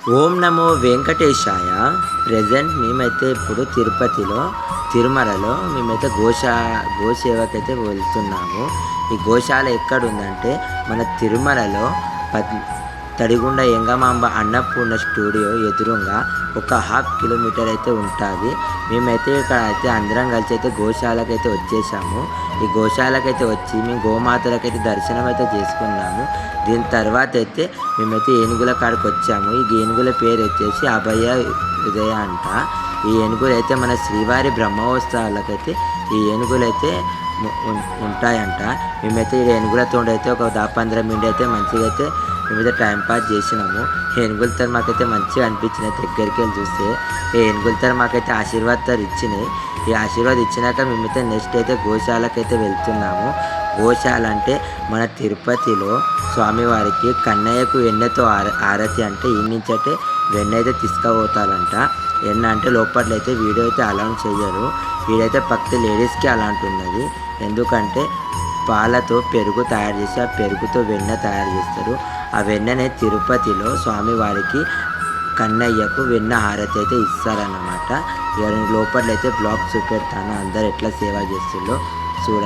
ఓం నమో వెంకటేశాయ. Present మేమైతే ఇప్పుడు తిరుపతిలో, తిరుమలలో మేమైతే గోసేవకైతే వెళ్తున్నాము. ఈ గోశాల ఎక్కడుందంటే మన తిరుమలలో పద్ తడిగుండ యంగమాంబ అన్నపూర్ణ స్టూడియో ఎదురుంగా ఒక 1/2 కిలోమీటర్ అయితే ఉంటుంది. మేమైతే ఇక్కడ అయితే అందరం కలిసి అయితే గోశాలకైతే వచ్చేసాము. ఈ గోశాలకైతే వచ్చి మేము గోమాతలకైతే దర్శనం అయితే చేసుకున్నాము. దీని తర్వాత అయితే మేమైతే ఏనుగుల కాడికి వచ్చాము. ఈ ఏనుగుల పేరు వచ్చేసి అభయ హృదయ అంట. ఈ ఏనుగులు అయితే మన శ్రీవారి బ్రహ్మోత్సవాలకైతే ఈ ఏనుగులు అయితే ఉంటాయంట. మేమైతే ఈ ఏనుగులతో అయితే ఒక 10-15 మినిట్ అయితే మంచిగా అయితే మేమైతే టైంపాస్ చేసినాము. ఏనుగులతో మాకైతే మంచిగా అనిపించినాయి. దగ్గరికి వెళ్ళి చూస్తే ఈ ఏనుగులతో మాకైతే ఆశీర్వాదాలు ఇచ్చినాయి. ఈ ఆశీర్వాదం ఇచ్చినాక మేమైతే నెక్స్ట్ అయితే గోశాలకైతే వెళ్తున్నాము. గోశాల అంటే మన తిరుపతిలో స్వామివారికి కన్నయ్యకు వెన్నెతో ఆరతి అంటే ఈ నుంచి అయితే వెన్న అయితే తీసుకుపోతారంట. ఎన్న అంటే లోపల అయితే వీడియో అయితే అలౌన్ చెయ్యరు. వీడైతే పక్క లేడీస్కి అలాంటి ఉన్నది. ఎందుకంటే పాలతో పెరుగు తయారు చేసి ఆ పెరుగుతో వెన్న తయారు చేస్తారు. ఆ వెన్ననే తిరుపతిలో స్వామివారికి కన్నయ్యకు వెన్న హారతి అయితే ఇస్తారన్నమాట. లోపల అయితే బ్లాగ్ చూపెడతాను, అందరు ఎట్లా సేవ చేస్తుందో చూడండి.